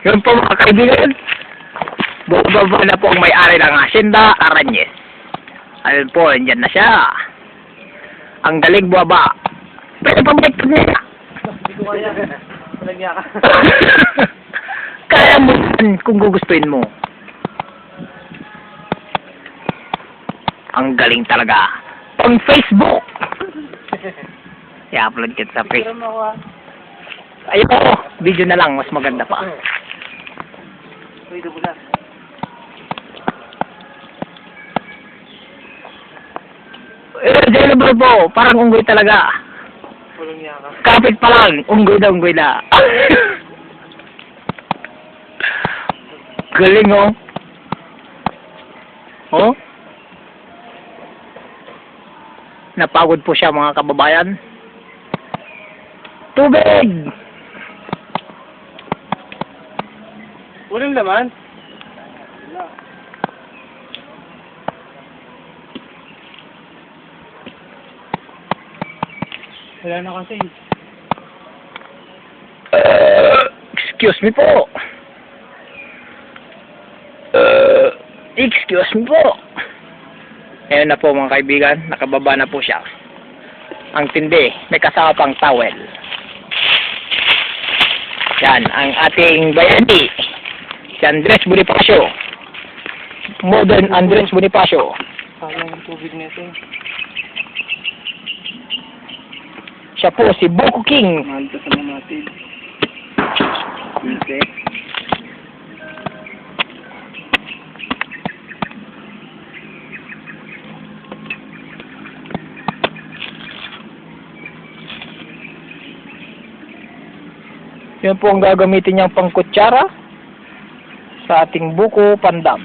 Yun po mga kaibigan. Bumaba na po ang may-ari ng Hacienda Aranyes. Ayun po, andyan na siya. Ang galing bumaba. Pwede pang balik niya. Hindi ko kaya. Talagya ka. Kaya mo yan kung gugustuhin mo. Ang galing talaga. Pang Facebook. I-upload kita sa Facebook. Pero ako Ayoko, video na lang, mas maganda pa. Uy, dugo na. Available po, parang unggoy talaga. Walang niya ka. Kapit pa lang, unggoy na. Galing oh. Oh? Napagod po siya mga kababayan. Tubig! Walang laman? Wala na kasi. Excuse me po. Excuse me po. Ayan na po mga kaibigan, nakababa na po siya. Ang tindi, may kasama pang towel. Yan, ang ating bayani. Si Andres Bonifacio. Modern Andres Bonifacio. Sayang yung tubig nito. Siya po si Boko King. Mahal ka sa mamatid. Okay. Yun po ang gagamitin niyang pangkutsara sa ating buko pandam.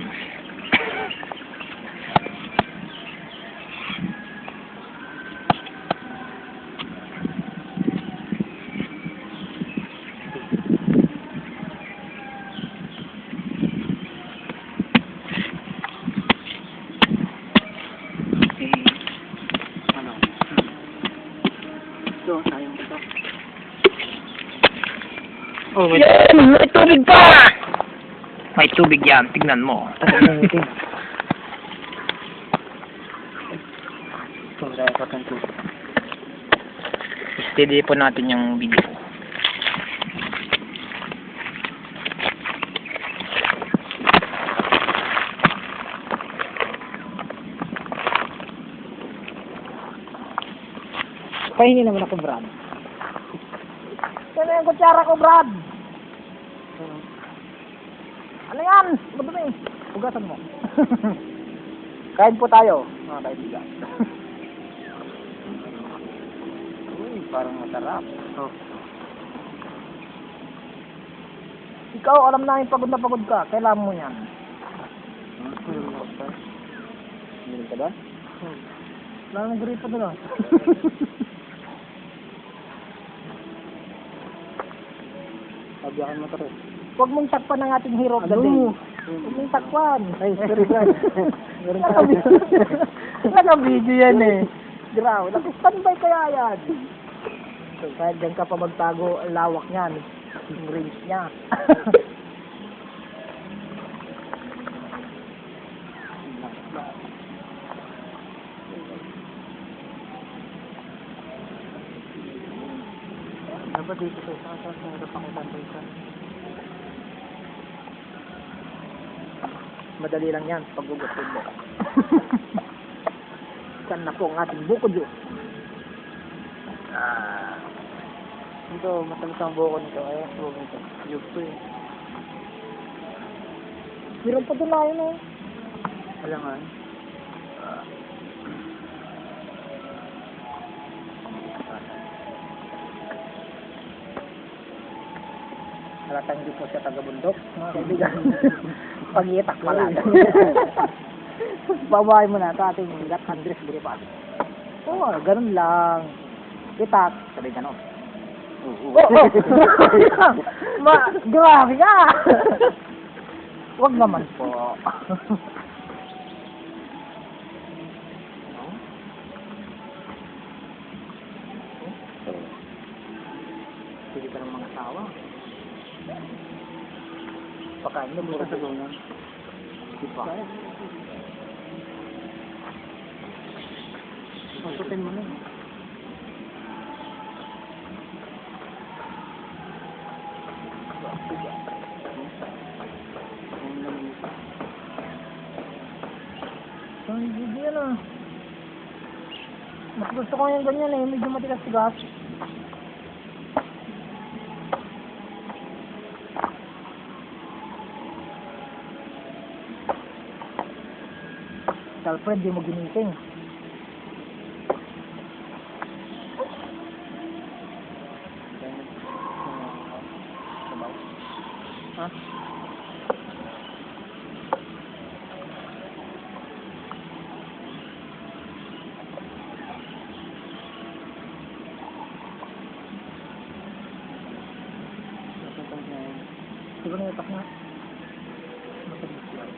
Ano? Ito, sayang ito. Oh, wait. Yan! May tubig pa! May tubig yan, tignan mo. Ito, dahil pa kang tubig. Steady po natin yung video. Pahingi naman ako, Brad. Ano yung kutsara ko, Brad? Ano yan? Madumi. Hugasan mo. Kain po tayo, mga kaibigan. Uy, parang masarap. Oh. Ikaw, alam namin pagod na pagod ka. Kailangan mo yan. Meron ka ba? Wala nang gripo doon ah. Pabiyakan mo ito. Huwag mong takpan ng ating hero of the day. Huwag mong takpan. Ay, sorry, Brad. Meron ka. Naka-video yan eh. Grabe, naka-standby kaya yan. So, kahit dyan ka pa magtago, ang lawak niyan. Yung range niya. Dapat dito sa isa, meron pang itambay ka. Madali lang yan, pag-gugutin mo. Saan na po ang ating buko juice? Ito, matamis ang buko nito. Ayan, buko nito. Yug to eh. Meron pa doon na yun eh. Wala nga. Halatang hindi po siya taga-bundok, mga kaibigan. Pag-iitak pala. Babahay mo na ito ating Gat Andres Bonifacio. Oo, ganun lang. Itak, sabi gano'n. Oo. Grabe ka! Huwag naman po. Pili ka ng mga asawa. Pakain na mura sa gawin. Di ba? Masukin mo na. Ang hindi yan ah. Mas gusto ko yung ganyan eh, medyo matigas-tigas. Alfred, di mo ginising. Ha? Siguro na itak na. Matalis lang.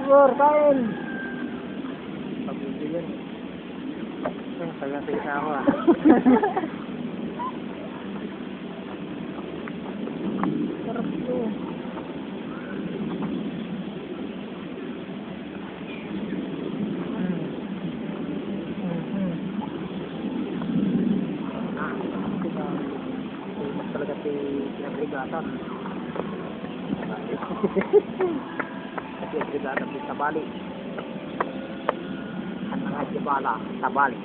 Sigor, kain! Pagbibigan. Tagang-taga ako ah. Sarap ito. Mas talaga pinag-rigatan. Kasi pinag-rigatan din sa bali. Ang mga jibala sa bali.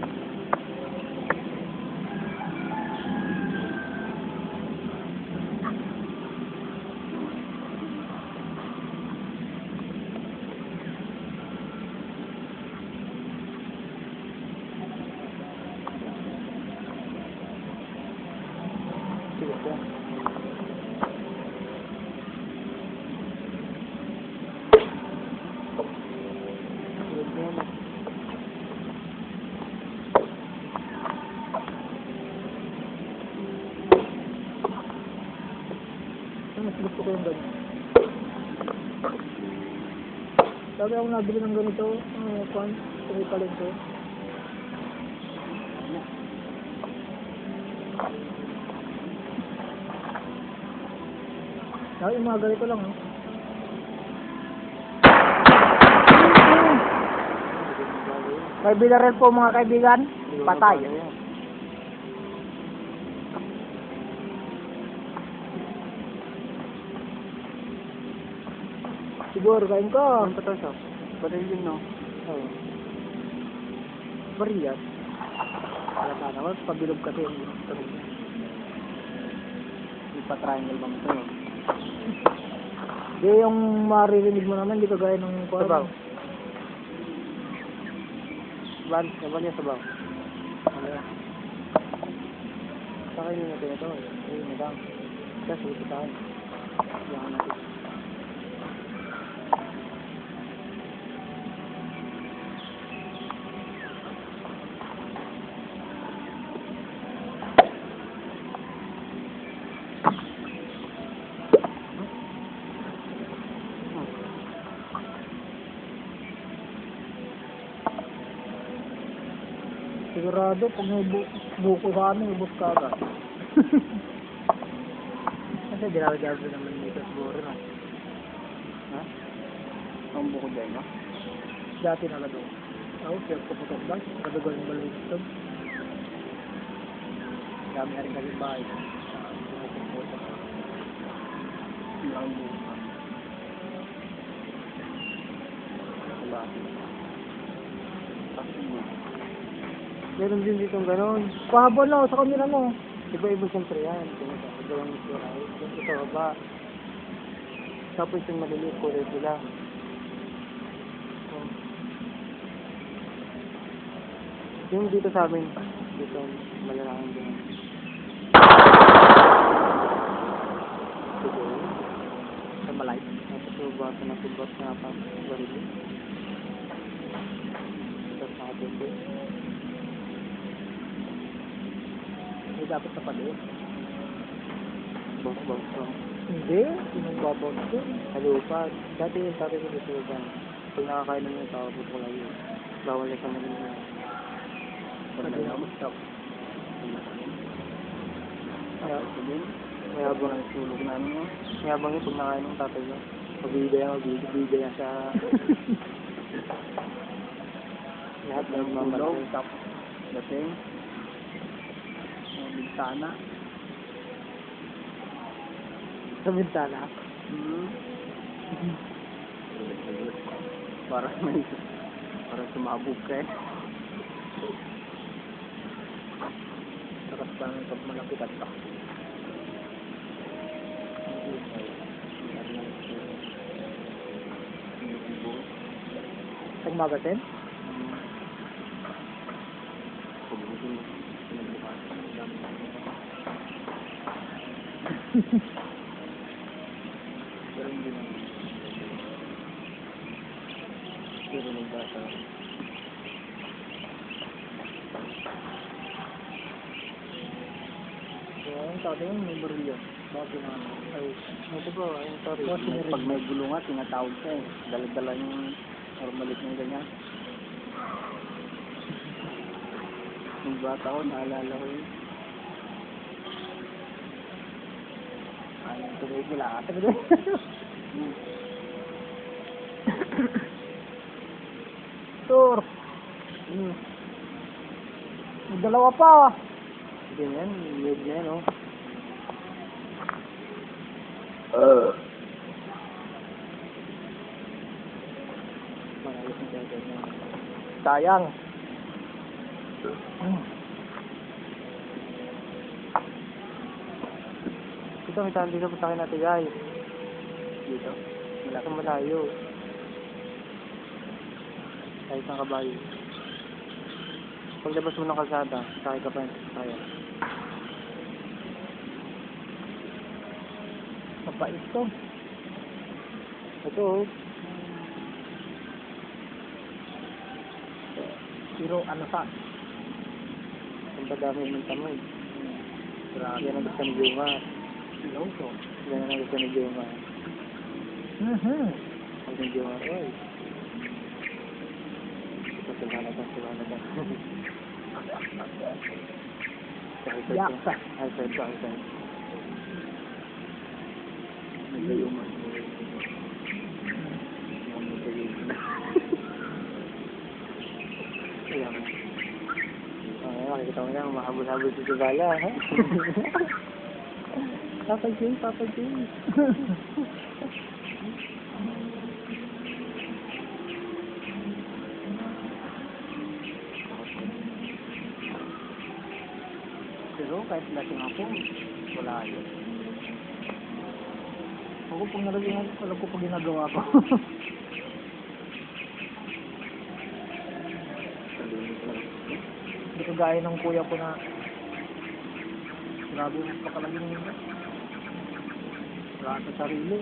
Mas gusto ko yung ganyan. Sabi ako nabili ng ganito, kwan, tumipaling ko. Sabi yung mga ganito lang, May binaril po mga kaibigan, patay. Siguro, kain ka. Ano pa ito siya? Baril yun, no? Oo. Baril yan? Wala ka naman, pabilog kasi yung ipa-triangle bang ito. Di yung maririnig mo naman, di kagaya ng... Sabaw. Sabaw niya sabaw. Ano? Sakayin nyo natin ito. Ayun, madam. Kasi, ito tayo. Iyangan natin. Sigurado, pag may buko sa amin, ubos ka agad. Kasi dinawag-dawag naman dito siguro, no? Ha? Ang buko dyan, no? Dati na lang doon. Ako, siya puputok ba? Kadugal ng balong ito. Dami na rin kasi bahay. Puputok. Ang buko. Wala. Kasi mo. Meron din ditong gano'n. Pahaba na sa kamera mo. Iba-iba siyempre yan. Ito yung ito ba? Tapos yung maliliit ko rin sila. Yung dito sa amin, dito, malalangin din. Dito, sa malay. Tapos yung bata na subot na pa, barili. Tapos nakapunto. Hindi dapat sa pali. Bawang. Hindi, sinagbabaw na ito. Sa lupa. Dati yung sabi ko dito ba? Pag nakakain naman yung tao, puto ko lang yun. Bawal na sa mga nila. Pwede na mag-stop. Mayabang ang sulog namin mo. Mayabang yung pag nakain ng tatay mo. Pabida yan sa... Lahat ng mamalaw. Stop. Dating. Bintana. Sa bintana? Para sumabog ka eh. Sarap pa ng pag malapitan ka. Pag magasin? Pero nagbasa. Yung tawag yung number yun. Bakit na ay, ito po, yung sorry. Pag may gulungan, tinatawag ka eh. Dala-dala yung normalit ng ganyan. Yung bata ko, naalala ko yun. Ayun, tuloy nila. Tuloy. Tur. May dalawa pa. Ganyan, weird na yan, oh. Sayang. Ito, may tahan dito punta kayo natin, guys. Dito. Wala kang malayo. Kahit ng kabayo. Paglabas mo ng kalsada, sakay ka pa yun. Kaya. Mapait to. Ito, oh. Pero ano sa? Ang padami ng tamay. Yan ang gusto ni Juma. Hello to. Yan ang gusto ni Juma. Ang ni Juma, oy. Sila na. Yaksa. Ay, sir. Nagayuma. Ayan. Makikita mo na, mahabol-habol si Sibala, ha? Papa James. Pero kahit lasing ako, wala yun. Ako pag nalagyan, alam ko pag ginagawa ko. Hindi ko gaya ng kuya ko na grabe yung pakalagin nila. Wala sa sarili.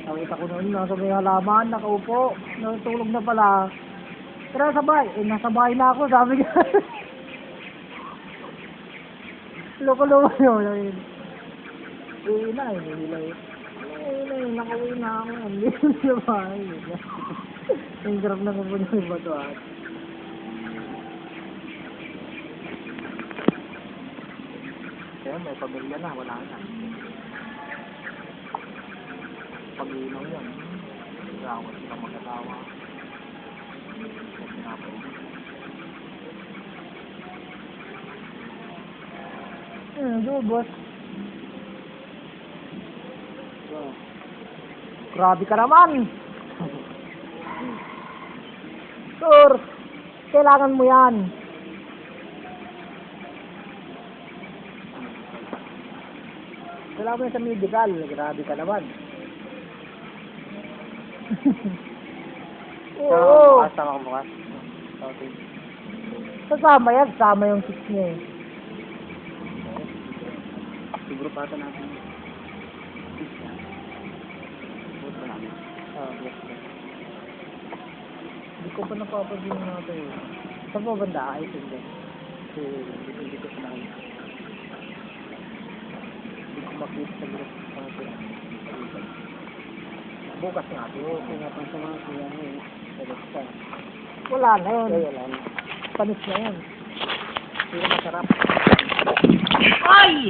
Nakita ko noon, nasa may halaman, nakaupo, natulog na pala. Tara sabay, nasa bahay na ako, sabi niya. Loko-loko yun. Uwi na, nakauwi na ako. Hindi sa bahay. Ang sarap na po yung batuan. Kaya may pamilya na, wala na. Pag-iinaw yan. Gawin sila magkatawa. Kasi nga po. Boss. Grabe ka naman. Sir, kailangan mo yan. Kailangan mo yan sa medical. Grabe ka naman. Oo. Bukas, tama ka bukas. Okay. Kasama yan, kasama yung kiss niya eh. Siguro pata natin. Buot pa namin. Hindi ko pa napapansin natin eh. Saan mo banda? Ayos yun dyan. Kasi hindi ko sila nakita. Hindi ko makita sa group ng sila. Bukas nga. Oo, kung nga pang sa mga kuya mo eh. Sagot ka. Wala na yun. Ay, wala na. Panis na yan. Pero masarap. Ay!